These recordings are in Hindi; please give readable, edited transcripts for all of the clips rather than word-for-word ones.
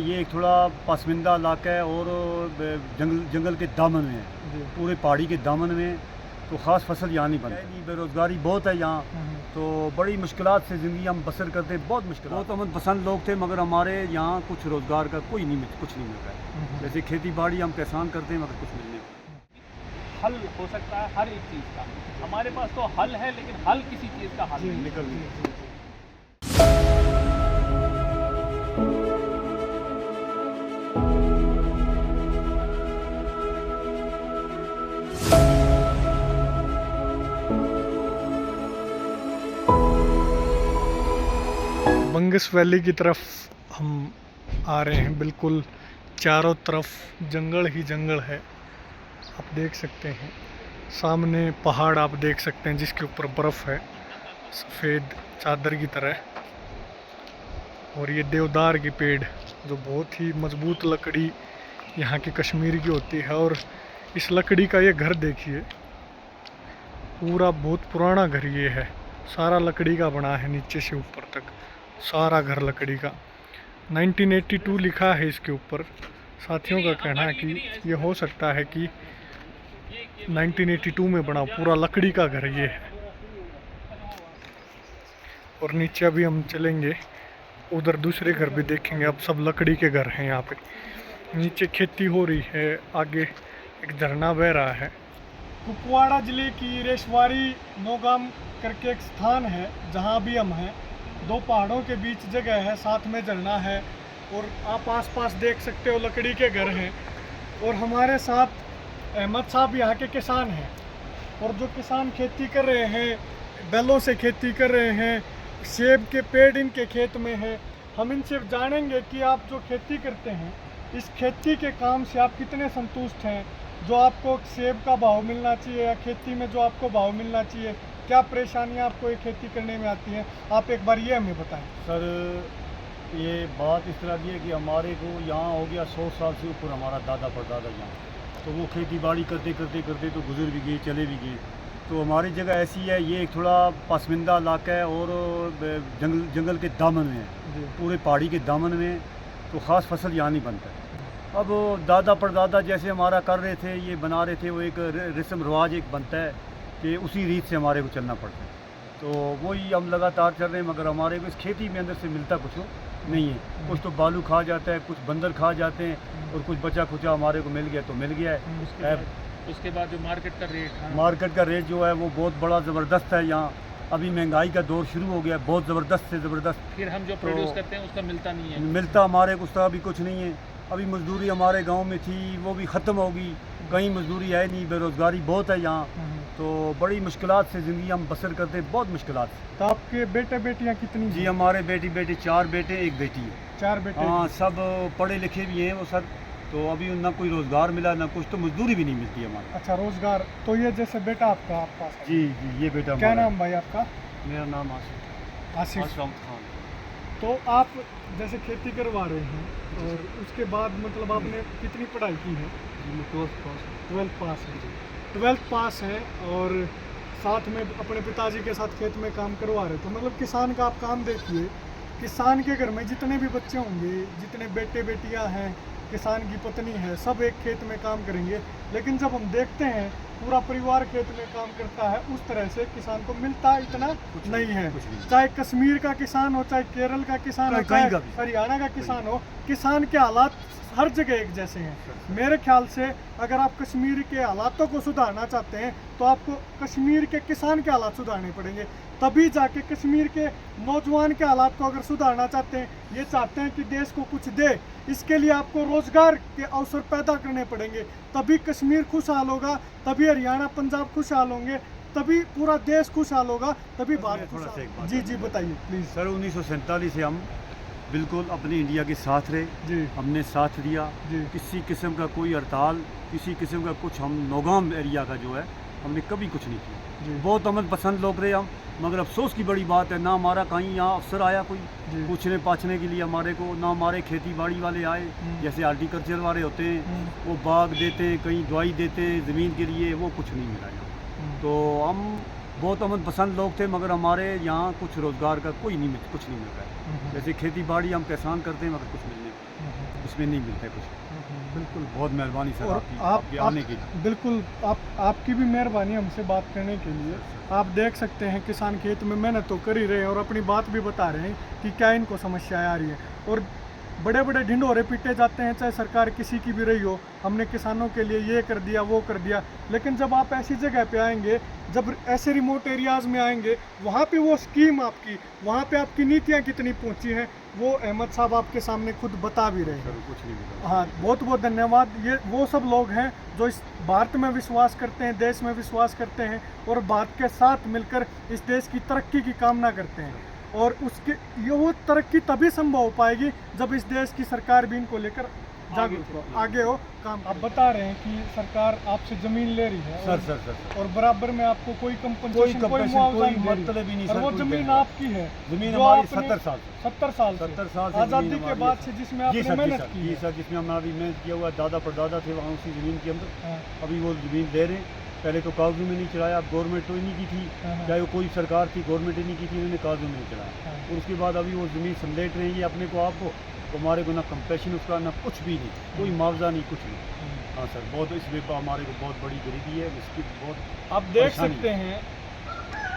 ये एक थोड़ा पसमानदा इलाका है और जंगल के दामन में है, पूरे पहाड़ी के दामन में, तो ख़ास फसल यहाँ नहीं बनती। बेरोज़गारी बहुत है यहाँ, तो बड़ी मुश्किलात से ज़िंदगी हम बसर करते, बहुत मुश्किल। बहुत अमन पसंद लोग थे, मगर हमारे यहाँ कुछ रोज़गार का कुछ नहीं मिल रहा है। जैसे खेती बाड़ी हम किसान करते हैं, मगर कुछ मिलने हल हो सकता है हर एक चीज़ का। हमारे पास तो हल है, लेकिन हल किसी चीज़ का हल नहीं निकल नहीं। बंगस वैली की तरफ हम आ रहे हैं। बिल्कुल चारों तरफ जंगल ही जंगल है। आप देख सकते हैं सामने पहाड़, आप देख सकते हैं जिसके ऊपर बर्फ़ है सफ़ेद चादर की तरह। और ये देवदार की पेड़ जो बहुत ही मजबूत लकड़ी यहाँ की कश्मीर की होती है। और इस लकड़ी का ये घर देखिए, पूरा बहुत पुराना घर ये है। सारा लकड़ी का बना है, नीचे से ऊपर तक सारा घर लकड़ी का। 1982 लिखा है इसके ऊपर। साथियों का कहना है कि ये हो सकता है कि 1982 में बना पूरा लकड़ी का घर ये है। और नीचे अभी हम चलेंगे, उधर दूसरे घर भी देखेंगे। अब सब लकड़ी के घर हैं यहाँ पे। नीचे खेती हो रही है, आगे एक झरना बह रहा है। कुपवाड़ा ज़िले की रेशवारी नौगाम करके एक स्थान है जहाँ भी हम हैं। दो पहाड़ों के बीच जगह है, साथ में झरना है और आप आसपास देख सकते हो लकड़ी के घर हैं। और हमारे साथ अहमद साहब यहाँ के किसान हैं, और जो किसान खेती कर रहे हैं, बैलों से खेती कर रहे हैं। सेब के पेड़ इनके खेत में है। हम इनसे जानेंगे कि आप जो खेती करते हैं, इस खेती के काम से आप कितने संतुष्ट हैं। जो आपको सेब का भाव मिलना चाहिए या खेती में जो आपको भाव मिलना चाहिए, क्या परेशानियां आपको ये खेती करने में आती हैं, आप एक बार ये हमें बताएं। सर, ये बात इस तरह की है कि हमारे को यहाँ हो गया 100 साल से ऊपर हमारा दादा परदादा यहाँ, तो वो खेती बाड़ी करते करते करते तो गुजर भी गए, चले भी गए। तो हमारी जगह ऐसी है, ये एक थोड़ा पसमानदा इलाका है और जंगल के दामन में है, पूरे पहाड़ी के दामन में, तो ख़ास फसल यहाँ नहीं बनता है। अब दादा परदादा जैसे हमारा कर रहे थे, ये बना रहे थे, वो एक रस्म रिवाज एक बनता है कि उसी रीत से हमारे को चलना पड़ता है। तो वही हम लगातार चल रहे हैं, मगर हमारे को इस खेती में अंदर से मिलता कुछ नहीं है। कुछ तो बालू खा जाता है, कुछ बंदर खा जाते हैं, और कुछ बचा खुचा हमारे को मिल गया तो मिल गया है। उसके बाद जो मार्केट का रेट मार्केट का रेट जो है वो बहुत बड़ा ज़बरदस्त है यहाँ। अभी महंगाई का दौर शुरू हो गया है, बहुत ज़बरदस्त से ज़बरदस्त। फिर हम जो प्रोड्यूस करते हैं उसका मिलता नहीं है, मिलता हमारे को उसका अभी कुछ नहीं है। अभी मजदूरी हमारे गांव में थी, वो भी ख़त्म होगी, कहीं मजदूरी है नहीं, बेरोज़गारी बहुत है यहाँ, तो बड़ी मुश्किलात से ज़िंदगी हम बसर करते हैं, बहुत मुश्किलात। तो आपके बेटे बेटियाँ कितनी? जी, हमारे बेटे 4 बेटे 1 बेटी है। 4 बेटे? हाँ, सब पढ़े लिखे भी हैं वो सर। तो अभी ना कोई रोज़गार मिला, ना कुछ, तो मजदूरी भी नहीं मिलती हमारे। अच्छा, रोज़गार। तो ये जैसे बेटा आपका आपका जी जी, ये बेटा। क्या नाम भाई आपका? मेरा नाम आसिफ आसिफ खान। तो आप जैसे खेती करवा रहे हैं, और उसके बाद मतलब आपने कितनी पढ़ाई की है? 12th पास है। 12th पास है, और साथ में अपने पिताजी के साथ खेत में काम करवा रहे। तो मतलब किसान का आप काम देखिए, किसान के घर में जितने भी बच्चे होंगे, जितने बेटे बेटियां हैं, किसान की पत्नी है, सब एक खेत में काम करेंगे। लेकिन जब हम देखते हैं पूरा परिवार खेत में काम करता है, उस तरह से किसान को मिलता इतना नहीं है। चाहे कश्मीर का किसान हो, चाहे केरल का किसान हो, चाहे हरियाणा का किसान हो, किसान के हालात हर जगह एक जैसे हैं। मेरे ख्याल से अगर आप कश्मीर के हालातों को सुधारना चाहते हैं, तो आपको कश्मीर के किसान के हालात सुधारने पड़ेंगे, तभी जाके कश्मीर के नौजवान के हालात को अगर सुधारना चाहते हैं, ये चाहते हैं कि देश को कुछ दे, इसके लिए आपको रोज़गार के अवसर पैदा करने पड़ेंगे, तभी कश्मीर खुशहाल होगा, तभी हरियाणा पंजाब खुशहाल होंगे, तभी पूरा देश खुशहाल होगा, तभी भारत खुशहाल। जी जी, बताइए प्लीज़। सर, 1947 से हम बिल्कुल अपने इंडिया के साथ रहे जी, हमने साथ दिया जी। किसी किस्म का कोई हड़ताल, किसी किस्म का कुछ, हम नौगाम एरिया का जो है हमने कभी कुछ नहीं किया जी। बहुत अमन पसंद लोग रहे हम, मगर अफसोस की बड़ी बात है, ना हमारा कहीं यहाँ अफसर आया कोई पूछने पाछने के लिए हमारे को, ना हमारे खेती बाड़ी वाले आए, जैसे हार्टिकल्चर वाले होते हैं, वो बाग देते हैं, कहीं दवाई देते हैं ज़मीन के लिए, वो कुछ नहीं मिला यहाँ। तो हम बहुत अमन पसंद लोग थे, मगर हमारे यहाँ कुछ रोज़गार का कुछ नहीं मिल रहा है। जैसे खेती बाड़ी हम किसान करते हैं, मगर कुछ मिलने इसमें नहीं मिलता कुछ। बिल्कुल। बहुत मेहरबानी सर और आपकी, आप आपके आने के लिए। बिल्कुल आपकी भी मेहरबानी हमसे बात करने के लिए। आप देख सकते हैं किसान खेत में मेहनत तो कर ही रहे हैं और अपनी बात भी बता रहे हैं कि क्या इनको समस्याएं आ रही है। और बड़े बड़े ढिंढोरे पीटे जाते हैं, चाहे सरकार किसी की भी रही हो, हमने किसानों के लिए ये कर दिया वो कर दिया, लेकिन जब आप ऐसी जगह पे आएंगे, जब ऐसे रिमोट एरियाज़ में आएंगे, वहाँ पे वो स्कीम आपकी, वहाँ पे आपकी नीतियाँ कितनी पहुँची हैं, वो अहमद साहब आपके सामने खुद बता भी रहे हैं। सर कुछ नहीं मिला। हाँ, बहुत बहुत धन्यवाद। ये वो सब लोग हैं जो इस भारत में विश्वास करते हैं, देश में विश्वास करते हैं और भारत के साथ मिलकर इस देश की तरक्की की कामना करते हैं। और उसके ये वो तरक्की तभी संभव हो पाएगी जब इस देश की सरकार भी इनको लेकर जागरूक हो, आगे हो काम। आप बता रहे हैं कि सरकार आपसे ज़मीन ले रही है सर और बराबर में आपको कोई कंपनसेशन, कोई मुआवजा कोई नहीं दे रही। मतलब ही नहीं और सर। वो कोई ज़मीन देने। आपकी है, जमीन जो हमारी आपने 70 साल 70 साल 70 साल से आज़ादी ज़मीन के हमारी बाद है। से जिसमें जी आपने सर, मेहनत की जी है। सर, जिसमें हमने अभी मेहनत किया हुआ, दादा परदादा थे वहाँ उसी ज़मीन के अंदर हाँ, अभी वो ज़मीन दे रहे हैं। पहले तो कागजों में नहीं चढ़ाया, अब गवर्नमेंट तो इन्हीं की थी, हाँ, चाहे वो कोई सरकार थी, गवर्नमेंट इन्हीं की थी, उन्होंने कागजों में नहीं चढ़ाया। हाँ। और उसके बाद अभी वो ज़मीन समलेट रही है अपने को आपको, तो हमारे को ना कंपेशन उसका ना कुछ भी नहीं, कोई मुआवजा नहीं, कुछ नहीं। हाँ सर, बहुत इसमें हमारे को बहुत बड़ी गरीबी है, इसकी बहुत आप देख परेशानी सकते हैं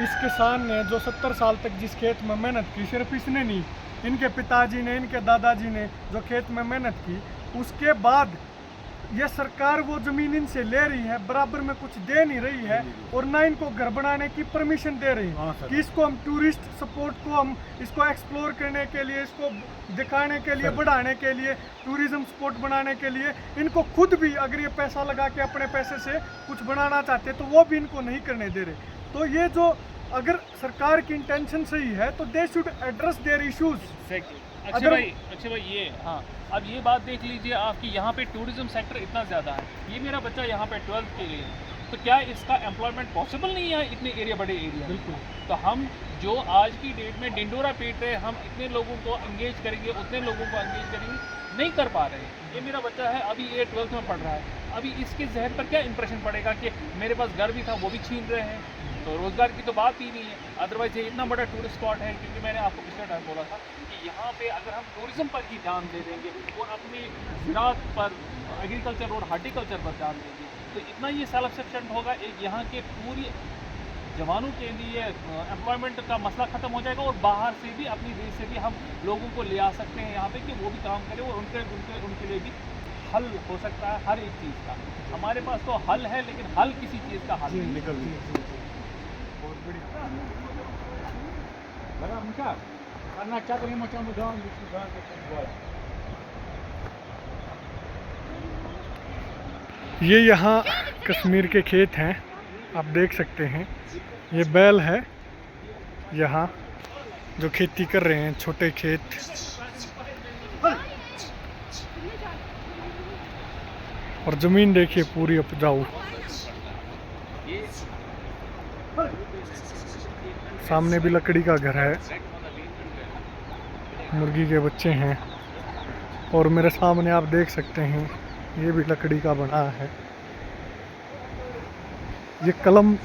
इस किसान ने जो 70 साल तक जिस खेत में मेहनत की, सिर्फ इसने नहीं, इनके पिताजी ने, इनके दादाजी ने जो खेत में मेहनत की, उसके बाद ये सरकार वो ज़मीन इनसे ले रही है, बराबर में कुछ दे नहीं रही है और ना इनको घर बनाने की परमिशन दे रही हाँ है सर। कि इसको हम टूरिस्ट सपोर्ट को हम इसको एक्सप्लोर करने के लिए, इसको दिखाने के लिए, सर। बढ़ाने के लिए, टूरिज्म स्पॉट बनाने के लिए, इनको खुद भी अगर ये पैसा लगा के अपने पैसे से कुछ बनाना चाहते तो वो भी इनको नहीं करने दे रहे। तो ये जो अगर सरकार की इंटेंशन सही है तो they should address their issues. Akshay भाई ये हाँ, अब ये बात देख लीजिए आपकी, यहाँ पे टूरिज्म सेक्टर इतना ज़्यादा है, ये मेरा बच्चा यहाँ पे 12th के लिए, तो क्या इसका एम्प्लॉयमेंट पॉसिबल नहीं है इतने एरिया, बड़े एरिया? बिल्कुल। तो हम जो आज की डेट में डिंडोरा पीट रहे, हम इतने लोगों को एंगेज करेंगे, उतने लोगों को एंगेज करेंगे, नहीं कर पा रहे हैं। ये मेरा बच्चा है, अभी ये 12th में पढ़ रहा है, अभी इसके जहन पर क्या इंप्रेशन पड़ेगा कि मेरे पास घर भी था वो भी छीन रहे हैं, तो रोज़गार की तो बात ही नहीं है। अदरवाइज ये इतना बड़ा टूरिस्ट स्पॉट है, क्योंकि मैंने आपको पिछले टाइम बोला था कि यहाँ पे अगर हम टूरिज्म पर ही ध्यान दे देंगे और अपनी ज़राअत पर, एग्रीकल्चर और हार्टिकल्चर पर ध्यान देंगे, तो इतना ये सेल्फ सफिशिएंट होगा, एक यहाँ के पूरी जवानों के लिए एम्प्लॉयमेंट का मसला ख़त्म हो जाएगा और बाहर से भी, अपनी देश से भी हम लोगों को ले आ सकते हैं यहाँ पे कि वो भी काम करें और उनके लिए भी हल हो सकता है हर एक चीज़ का। हमारे पास तो हल है, लेकिन हल किसी चीज़ का हल नहीं। निकल गई। बहुत बढ़िया। ये यहाँ कश्मीर के खेत हैं, आप देख सकते हैं। ये बैल है यहाँ जो खेती कर रहे हैं, छोटे खेत। और ज़मीन देखिए पूरी उपजाऊ। सामने भी लकड़ी का घर है, मुर्गी के बच्चे हैं और मेरे सामने आप देख सकते हैं ये भी लकड़ी का बना है। ये कलम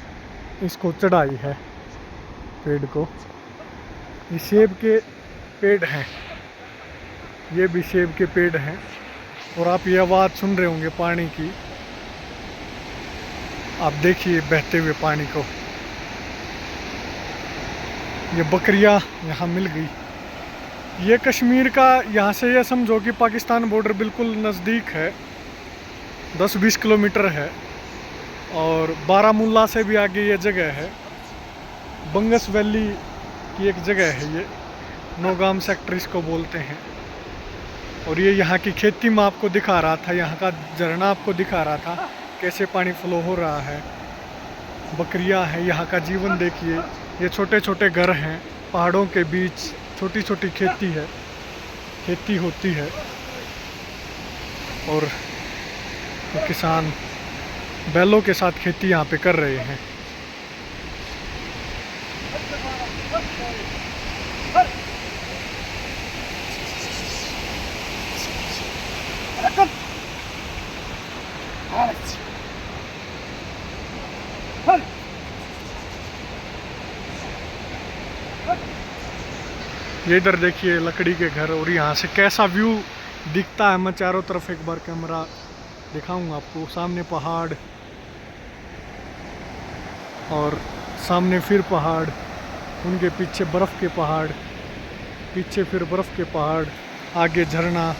इसको चढ़ाई है पेड़ को। ये सेब के पेड़ हैं, ये भी सेब के पेड़ हैं। और आप ये आवाज़ सुन रहे होंगे पानी की, आप देखिए बहते हुए पानी को। ये बकरियां यहाँ मिल गई। ये कश्मीर का, यहाँ से ये समझो कि पाकिस्तान बॉर्डर बिल्कुल नज़दीक है, 10-20 किलोमीटर है। और बारामूला से भी आगे ये जगह है, बंगस वैली की एक जगह है, ये नौगाम सेक्टर इसको बोलते हैं। और ये यहाँ की खेती में आपको दिखा रहा था, यहाँ का झरना आपको दिखा रहा था कैसे पानी फ्लो हो रहा है। बकरियाँ हैं, यहाँ का जीवन देखिए। ये छोटे छोटे घर हैं, पहाड़ों के बीच छोटी छोटी खेती है, खेती होती है। और तो किसान बैलों के साथ खेती यहाँ पे कर रहे हैं। ये इधर देखिए लकड़ी के घर, और यहाँ से कैसा व्यू दिखता है। मैं चारों तरफ एक बार कैमरा दिखाऊंगा आपको। सामने पहाड़ और सामने फिर पहाड़, उनके पीछे बर्फ़ के पहाड़, पीछे फिर बर्फ़ के पहाड़, आगे झरना।